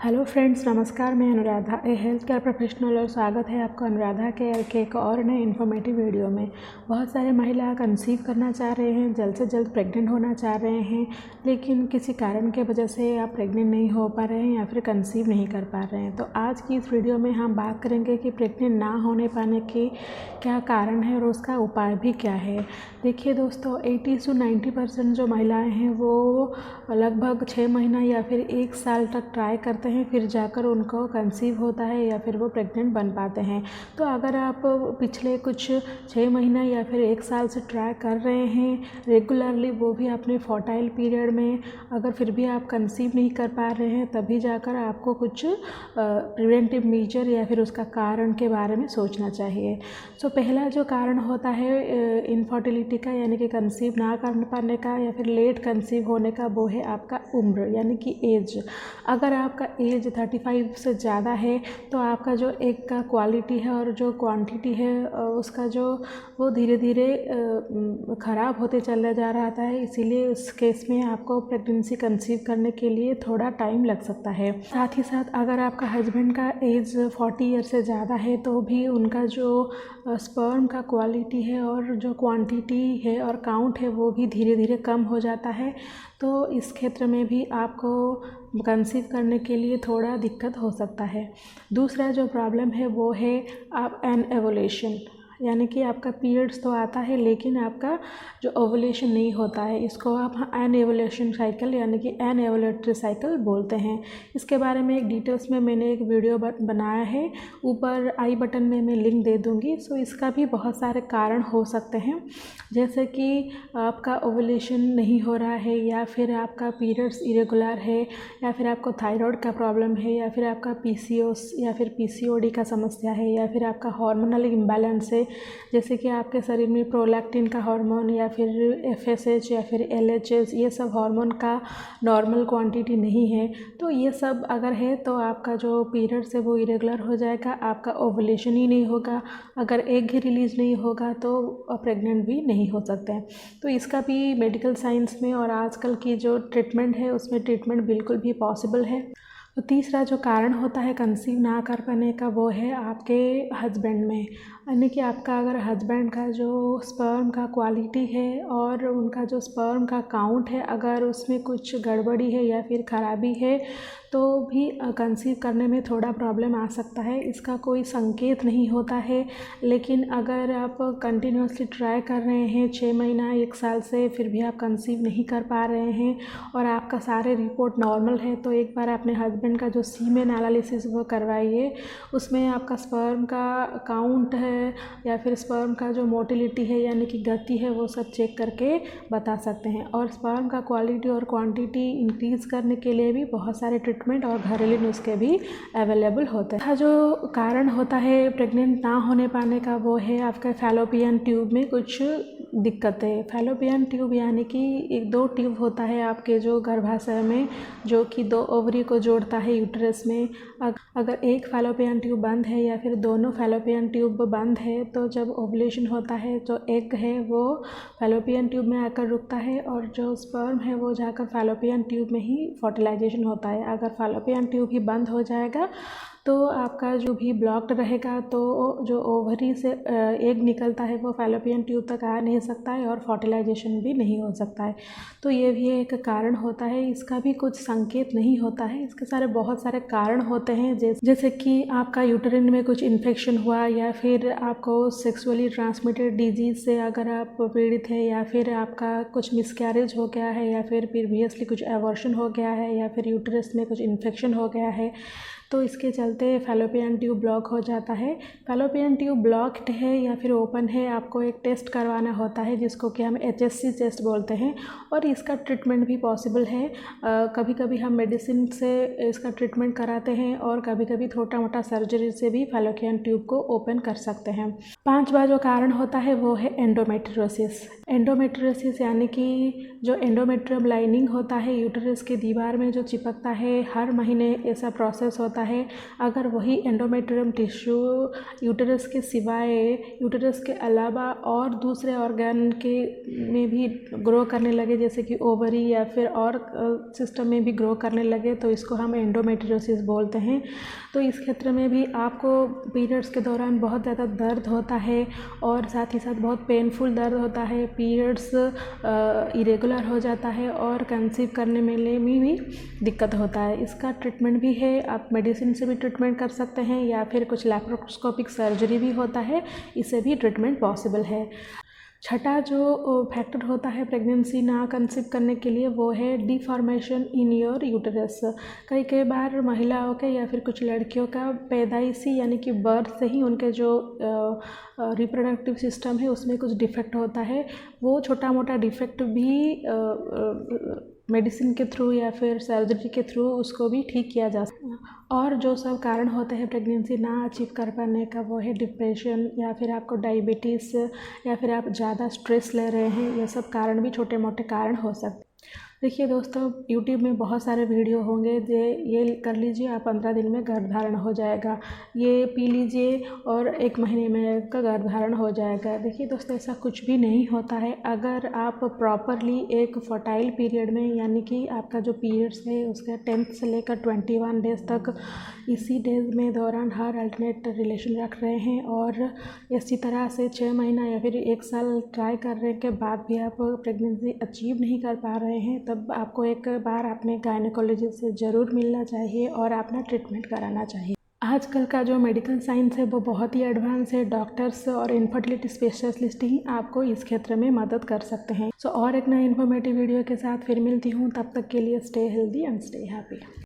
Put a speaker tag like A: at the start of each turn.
A: Hello friends, नमस्कार। मैं अनुराधा, ए health care professional, और स्वागत है आपका अनुराधा केयर के एक और नए इन्फॉर्मेटिव वीडियो में। बहुत सारे महिला कंसीव करना चाह रहे हैं, जल्द से जल्द प्रेग्नेंट होना चाह रहे हैं, लेकिन किसी कारण के वजह से आप प्रेग्नेंट नहीं हो पा रहे हैं या फिर कंसीव नहीं कर पा रहे हैं। तो आज की इस वीडियो में हम बात करेंगे कि प्रेग्नेंट ना होने पाने के क्या कारण है और उसका उपाय भी क्या है। देखिए दोस्तों, 80 से 90% जो महिलाएँ हैं वो लगभग 6 महीना या फिर 1 साल तक ट्राई करते हैं, फिर जाकर उनको कंसीव होता है या फिर वो प्रेग्नेंट बन पाते हैं। तो अगर आप पिछले कुछ 6 महीना या फिर 1 साल से ट्राई कर रहे हैं रेगुलरली, वो भी अपने फर्टाइल पीरियड में, अगर फिर भी आप कंसीव नहीं कर पा रहे हैं, तभी जाकर आपको कुछ प्रिवेंटिव मेजर या फिर उसका कारण के बारे में सोचना चाहिए। सो पहला जो कारण होता है इनफर्टिलिटी का, यानी कि कंसीव ना कर पाने का या फिर लेट कंसीव होने का, वो है आपका उम्र यानी कि एज। अगर आपका एज 35 से ज़्यादा है तो आपका जो एग का क्वालिटी है और जो क्वांटिटी है उसका जो वो धीरे धीरे ख़राब होते चला जा रहा है। इसीलिए उस केस में आपको प्रेगनेंसी कंसीव करने के लिए थोड़ा टाइम लग सकता है। साथ ही साथ अगर आपका हस्बैंड का एज 40 ईयर से ज़्यादा है तो भी उनका जो स्पर्म का क्वालिटी है और जो क्वांटिटी है और काउंट है वो भी धीरे धीरे कम हो जाता है। तो इस क्षेत्र में भी आपको कंसीव करने के लिए थोड़ा दिक्कत हो सकता है। दूसरा जो प्रॉब्लम है वो है आप एनओवुलेशन, यानी कि आपका पीरियड्स तो आता है लेकिन आपका जो ओवुलेशन नहीं होता है। इसको आप एनओवुलेशन साइकिल यानी कि एनओवुलेटरी साइकिल बोलते हैं। इसके बारे में एक डिटेल्स में मैंने एक वीडियो बनाया है, ऊपर आई बटन में मैं लिंक दे दूँगी। सो इसका भी बहुत सारे कारण हो सकते हैं, जैसे कि आपका ओवुलेशन नहीं हो रहा है या फिर आपका पीरियड्स इरेगुलर है या फिर आपको थायराइड का प्रॉब्लम है या फिर आपका पीसीओएस या फिर पीसीओडी का समस्या है या फिर आपका हार्मोनल इम्बैलेंस है, जैसे कि आपके शरीर में प्रोलैक्टिन का हार्मोन या फिर एफएसएच या फिर एलएचएस, ये सब हार्मोन का नॉर्मल क्वांटिटी नहीं है। तो ये सब अगर है तो आपका जो पीरियड्स है वो इरेगुलर हो जाएगा, आपका ओवुलेशन ही नहीं होगा। अगर एग ही रिलीज़ नहीं होगा तो प्रेग्नेंट भी नहीं हो सकते हैं। तो इसका भी मेडिकल साइंस में और आजकल की जो ट्रीटमेंट है उसमें ट्रीटमेंट बिल्कुल भी पॉसिबल है। तो तीसरा जो कारण होता है कंसीव ना कर पाने का वो है आपके हस्बैंड में, यानी कि आपका अगर हस्बैंड का जो स्पर्म का क्वालिटी है और उनका जो स्पर्म का काउंट है, अगर उसमें कुछ गड़बड़ी है या फिर ख़राबी है तो भी कंसीव करने में थोड़ा प्रॉब्लम आ सकता है। इसका कोई संकेत नहीं होता है, लेकिन अगर आप कंटिन्यूसली ट्राई कर रहे हैं 6 महीना 1 साल से, फिर भी आप कंसीव नहीं कर पा रहे हैं और आपका सारे रिपोर्ट नॉर्मल है, तो एक बार अपने हस्बैंड का जो सीमेन एनालिसिस वो करवाइए। उसमें आपका स्पर्म का काउंट है या फिर स्पर्म का जो मोटिलिटी है यानी कि गति है, वो सब चेक करके बता सकते हैं। और स्पर्म का क्वालिटी और क्वांटिटी इंक्रीज़ करने के लिए भी बहुत सारे ट्रीटमेंट और घरेलू नुस्खे भी अवेलेबल होते हैं। जो कारण होता है प्रेग्नेंट ना होने पाने का वो है आपका फैलोपियन ट्यूब में कुछ दिक्कतें। फैलोपियन ट्यूब यानी कि 1-2 ट्यूब होता है आपके जो गर्भाशय में, जो कि 2 ओवरी को जोड़ता है यूट्रस में। अगर एक फैलोपियन ट्यूब बंद है या फिर दोनों फैलोपियन ट्यूब बंद है तो जब ओवुलेशन होता है जो एग है वो फैलोपियन ट्यूब में आकर रुकता है और जो स्पर्म है वो जाकर फैलोपियन ट्यूब में ही फर्टिलाइजेशन होता है। अगर फैलोपियन ट्यूब ही बंद हो जाएगा तो आपका जो भी ब्लॉक्ड रहेगा, तो जो ओवरी से एग निकलता है वो फैलोपियन ट्यूब तक आ नहीं सकता है और फर्टिलाइजेशन भी नहीं हो सकता है। तो ये भी एक कारण होता है। इसका भी कुछ संकेत नहीं होता है, इसके बहुत सारे कारण होते हैं, जैसे कि आपका यूटेरिन में कुछ इन्फेक्शन हुआ या फिर आपको सेक्सुअली ट्रांसमिटेड डिजीज़ से अगर आप पीड़ित है या फिर आपका कुछ मिसकैरेज हो गया है या फिर प्रीवियसली कुछ एबॉर्शन हो गया है या फिर यूटेरस में कुछ इन्फेक्शन हो गया है, तो इसके चलते फैलोपियन ट्यूब ब्लॉक हो जाता है। फैलोपियन ट्यूब ब्लॉक्ड है या फिर ओपन है, आपको एक टेस्ट करवाना होता है जिसको कि हम HSC टेस्ट बोलते हैं, और इसका ट्रीटमेंट भी पॉसिबल है। कभी कभी हम मेडिसिन से इसका ट्रीटमेंट कराते हैं और कभी कभी छोटा मोटा सर्जरी से भी फैलोपियन ट्यूब को ओपन कर सकते हैं। 5वां जो कारण होता है वो है एंडोमेट्रियोसिस। एंडोमेट्रियोसिस यानी कि जो एंडोमेट्रियम लाइनिंग होता है यूटेरस के दीवार में जो चिपकता है, हर महीने ऐसा प्रोसेस होता है। अगर वही एंडोमेट्रियम टिश्यू यूटेरस के सिवाय, यूटेरस के अलावा और दूसरे ऑर्गन के में भी ग्रो करने लगे, जैसे कि ओवरी या फिर और सिस्टम में भी ग्रो करने लगे, तो इसको हम एंडोमेट्रियोसिस बोलते हैं। तो इस क्षेत्र में भी आपको पीरियड्स के दौरान बहुत ज़्यादा दर्द होता है और साथ ही साथ बहुत पेनफुल दर्द होता है, पीरियड्स इरेगुलर हो जाता है और कंसीव करने में भी दिक्कत होता है। इसका ट्रीटमेंट भी है, आप मेडिसिन से भी ट्रीटमेंट कर सकते हैं या फिर कुछ लैप्रोस्कोपिक सर्जरी भी होता है, इससे भी ट्रीटमेंट पॉसिबल है। छठा जो फैक्टर होता है प्रेगनेंसी ना कंसीव करने के लिए, वो है डिफॉर्मेशन इन योर यूटेरस। कई बार महिलाओं के या फिर कुछ लड़कियों का पैदाइशी यानी कि बर्थ से ही उनके जो रिप्रोडक्टिव सिस्टम है उसमें कुछ डिफेक्ट होता है। वो छोटा मोटा डिफेक्ट भी मेडिसिन के थ्रू या फिर सर्जरी के थ्रू उसको भी ठीक किया जा सकता है। और जो सब कारण होते हैं प्रेगनेंसी ना अचीव कर पाने का, वो है डिप्रेशन या फिर आपको डायबिटीज़ या फिर आप ज़्यादा स्ट्रेस ले रहे हैं, ये सब कारण भी छोटे मोटे कारण हो सकते हैं। देखिए दोस्तों, यूट्यूब में बहुत सारे वीडियो होंगे, ये कर लीजिए आप 15 दिन में गर्भधारण हो जाएगा, ये पी लीजिए और 1 महीने में आपका गर्भधारण हो जाएगा। देखिए दोस्तों, ऐसा कुछ भी नहीं होता है। अगर आप प्रॉपरली एक फर्टाइल पीरियड में, यानी कि आपका जो पीरियड्स है उसके 10 से लेकर 21 डेज तक इसी डेज में दौरान हर अल्टरनेट रिलेशन रख रहे हैं और इसी तरह से 6 महीना या फिर 1 साल ट्राई करने के बाद भी आप प्रेगनेंसी अचीव नहीं कर पा रहे हैं, तब आपको एक बार अपने गायनेकोलॉजिस्ट से ज़रूर मिलना चाहिए और अपना ट्रीटमेंट कराना चाहिए। आजकल का जो मेडिकल साइंस है वो बहुत ही एडवांस है। डॉक्टर्स और इनफर्टिलिटी स्पेशलिस्ट ही आपको इस क्षेत्र में मदद कर सकते हैं। और एक नए इन्फॉर्मेटिव वीडियो के साथ फिर मिलती हूँ, तब तक के लिए stay healthy and stay happy.